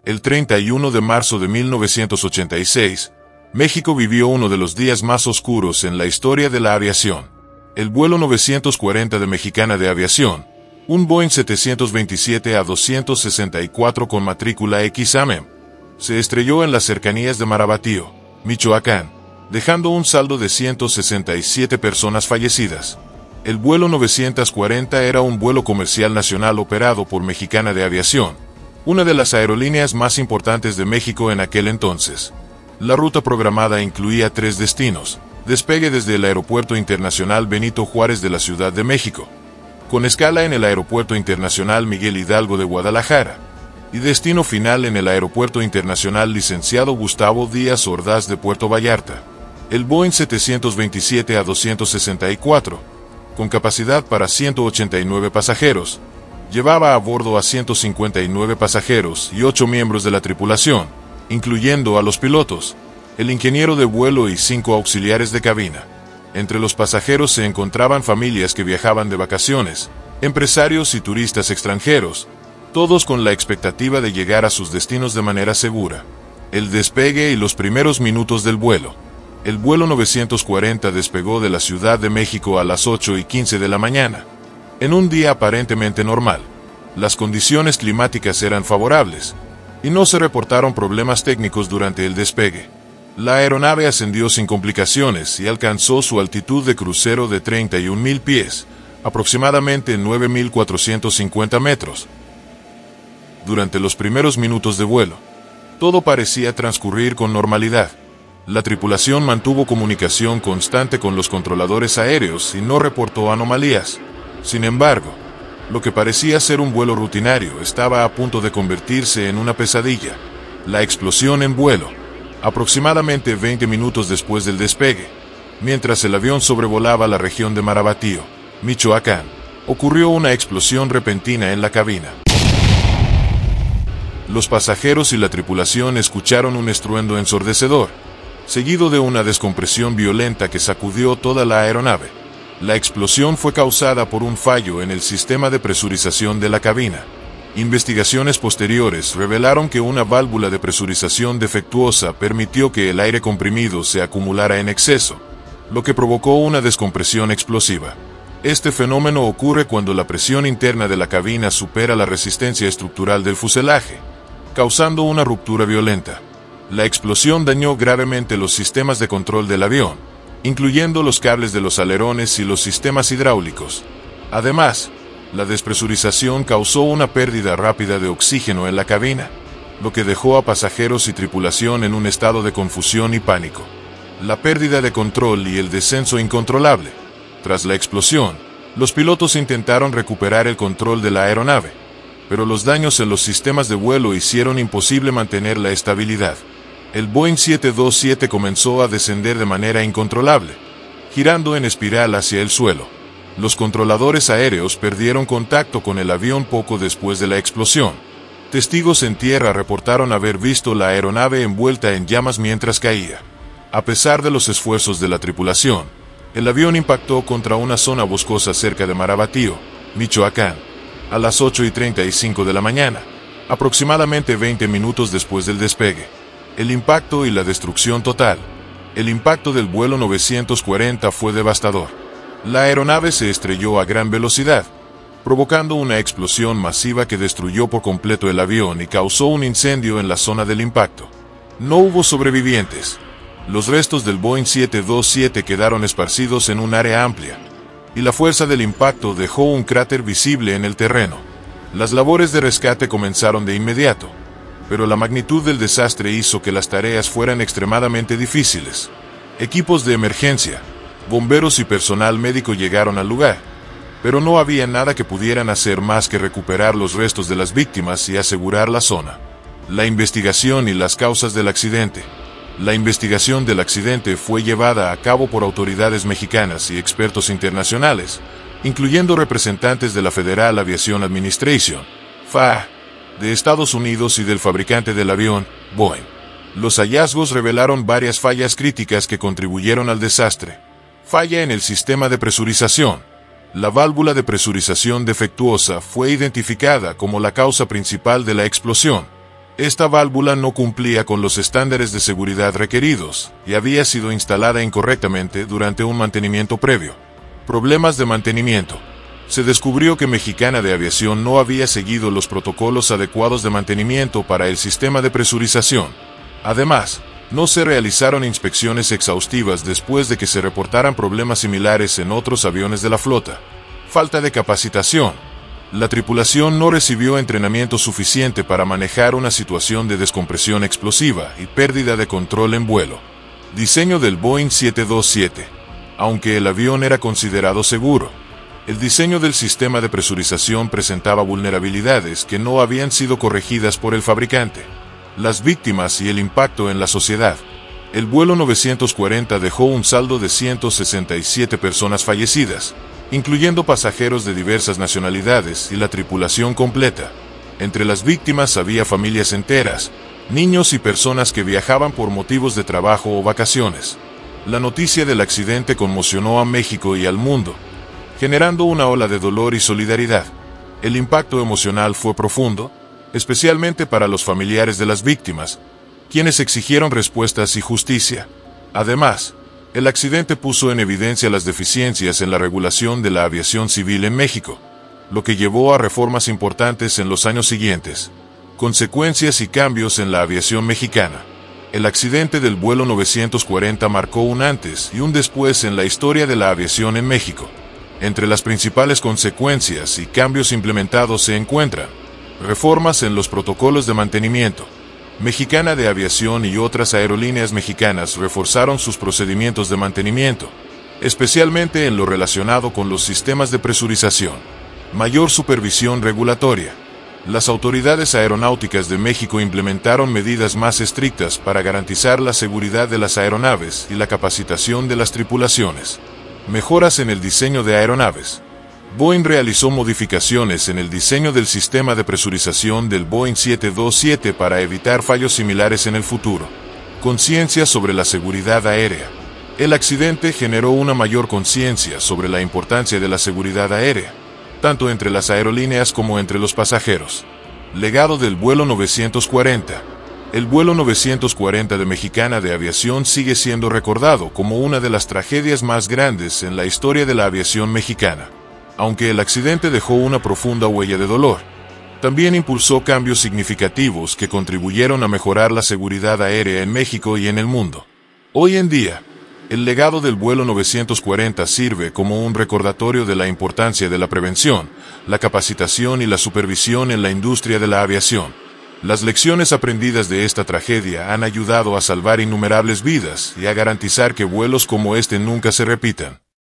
El 31 de marzo de 1986, México vivió uno de los días más oscuros en la historia de la aviación. El vuelo 940 de Mexicana de Aviación, un Boeing 727-264 con matrícula XAMEM, se estrelló en las cercanías de Marabatío, Michoacán, dejando un saldo de 167 personas fallecidas. El vuelo 940 era un vuelo comercial nacional operado por Mexicana de Aviación, una de las aerolíneas más importantes de México en aquel entonces. La ruta programada incluía 3 destinos: despegue desde el Aeropuerto Internacional Benito Juárez de la Ciudad de México, con escala en el Aeropuerto Internacional Miguel Hidalgo de Guadalajara, y destino final en el Aeropuerto Internacional Licenciado Gustavo Díaz Ordaz de Puerto Vallarta. El Boeing 727-264, con capacidad para 189 pasajeros, llevaba a bordo a 159 pasajeros y 8 miembros de la tripulación, incluyendo a los pilotos, el ingeniero de vuelo y 5 auxiliares de cabina. Entre los pasajeros se encontraban familias que viajaban de vacaciones, empresarios y turistas extranjeros, todos con la expectativa de llegar a sus destinos de manera segura. El despegue y los primeros minutos del vuelo. El vuelo 940 despegó de la Ciudad de México a las 8:15 de la mañana. En un día aparentemente normal, las condiciones climáticas eran favorables, y no se reportaron problemas técnicos durante el despegue. La aeronave ascendió sin complicaciones y alcanzó su altitud de crucero de 31.000 pies, aproximadamente 9.450 metros. Durante los primeros minutos de vuelo, todo parecía transcurrir con normalidad. La tripulación mantuvo comunicación constante con los controladores aéreos y no reportó anomalías. Sin embargo, lo que parecía ser un vuelo rutinario estaba a punto de convertirse en una pesadilla. La explosión en vuelo. Aproximadamente 20 minutos después del despegue, mientras el avión sobrevolaba la región de Marabatío, Michoacán, ocurrió una explosión repentina en la cabina. Los pasajeros y la tripulación escucharon un estruendo ensordecedor, seguido de una descompresión violenta que sacudió toda la aeronave. La explosión fue causada por un fallo en el sistema de presurización de la cabina. Investigaciones posteriores revelaron que una válvula de presurización defectuosa permitió que el aire comprimido se acumulara en exceso, lo que provocó una descompresión explosiva. Este fenómeno ocurre cuando la presión interna de la cabina supera la resistencia estructural del fuselaje, causando una ruptura violenta. La explosión dañó gravemente los sistemas de control del avión, incluyendo los cables de los alerones y los sistemas hidráulicos. Además, la despresurización causó una pérdida rápida de oxígeno en la cabina, lo que dejó a pasajeros y tripulación en un estado de confusión y pánico. La pérdida de control y el descenso incontrolable. Tras la explosión, los pilotos intentaron recuperar el control de la aeronave, pero los daños en los sistemas de vuelo hicieron imposible mantener la estabilidad. El Boeing 727 comenzó a descender de manera incontrolable, girando en espiral hacia el suelo. Los controladores aéreos perdieron contacto con el avión poco después de la explosión. Testigos en tierra reportaron haber visto la aeronave envuelta en llamas mientras caía. A pesar de los esfuerzos de la tripulación, el avión impactó contra una zona boscosa cerca de Marabatío, Michoacán, a las 8:35 de la mañana, aproximadamente 20 minutos después del despegue. El impacto y la destrucción total. El impacto del vuelo 940 fue devastador. La aeronave se estrelló a gran velocidad, provocando una explosión masiva que destruyó por completo el avión y causó un incendio en la zona del impacto. No hubo sobrevivientes. Los restos del Boeing 727 quedaron esparcidos en un área amplia, y la fuerza del impacto dejó un cráter visible en el terreno. Las labores de rescate comenzaron de inmediato, pero la magnitud del desastre hizo que las tareas fueran extremadamente difíciles. Equipos de emergencia, bomberos y personal médico llegaron al lugar, pero no había nada que pudieran hacer más que recuperar los restos de las víctimas y asegurar la zona. La investigación y las causas del accidente. La investigación del accidente fue llevada a cabo por autoridades mexicanas y expertos internacionales, incluyendo representantes de la Federal Aviation Administration, FAA, de Estados Unidos y del fabricante del avión, Boeing. Los hallazgos revelaron varias fallas críticas que contribuyeron al desastre. Falla en el sistema de presurización. La válvula de presurización defectuosa fue identificada como la causa principal de la explosión. Esta válvula no cumplía con los estándares de seguridad requeridos y había sido instalada incorrectamente durante un mantenimiento previo. Problemas de mantenimiento. Se descubrió que Mexicana de Aviación no había seguido los protocolos adecuados de mantenimiento para el sistema de presurización. Además, no se realizaron inspecciones exhaustivas después de que se reportaran problemas similares en otros aviones de la flota. Falta de capacitación. La tripulación no recibió entrenamiento suficiente para manejar una situación de descompresión explosiva y pérdida de control en vuelo. Diseño del Boeing 727. Aunque el avión era considerado seguro, el diseño del sistema de presurización presentaba vulnerabilidades que no habían sido corregidas por el fabricante. Las víctimas y el impacto en la sociedad. El vuelo 940 dejó un saldo de 167 personas fallecidas, incluyendo pasajeros de diversas nacionalidades y la tripulación completa. Entre las víctimas había familias enteras, niños y personas que viajaban por motivos de trabajo o vacaciones. La noticia del accidente conmocionó a México y al mundo, generando una ola de dolor y solidaridad. El impacto emocional fue profundo, especialmente para los familiares de las víctimas, quienes exigieron respuestas y justicia. Además, el accidente puso en evidencia las deficiencias en la regulación de la aviación civil en México, lo que llevó a reformas importantes en los años siguientes. Consecuencias y cambios en la aviación mexicana. El accidente del vuelo 940 marcó un antes y un después en la historia de la aviación en México. Entre las principales consecuencias y cambios implementados se encuentran reformas en los protocolos de mantenimiento. Mexicana de Aviación y otras aerolíneas mexicanas reforzaron sus procedimientos de mantenimiento, especialmente en lo relacionado con los sistemas de presurización. Mayor supervisión regulatoria. Las autoridades aeronáuticas de México implementaron medidas más estrictas para garantizar la seguridad de las aeronaves y la capacitación de las tripulaciones. Mejoras en el diseño de aeronaves. Boeing realizó modificaciones en el diseño del sistema de presurización del Boeing 727 para evitar fallos similares en el futuro. Conciencia sobre la seguridad aérea. El accidente generó una mayor conciencia sobre la importancia de la seguridad aérea, tanto entre las aerolíneas como entre los pasajeros. Legado del vuelo 940. El vuelo 940 de Mexicana de Aviación sigue siendo recordado como una de las tragedias más grandes en la historia de la aviación mexicana. Aunque el accidente dejó una profunda huella de dolor, también impulsó cambios significativos que contribuyeron a mejorar la seguridad aérea en México y en el mundo. Hoy en día, el legado del vuelo 940 sirve como un recordatorio de la importancia de la prevención, la capacitación y la supervisión en la industria de la aviación. Las lecciones aprendidas de esta tragedia han ayudado a salvar innumerables vidas y a garantizar que vuelos como este nunca se repitan.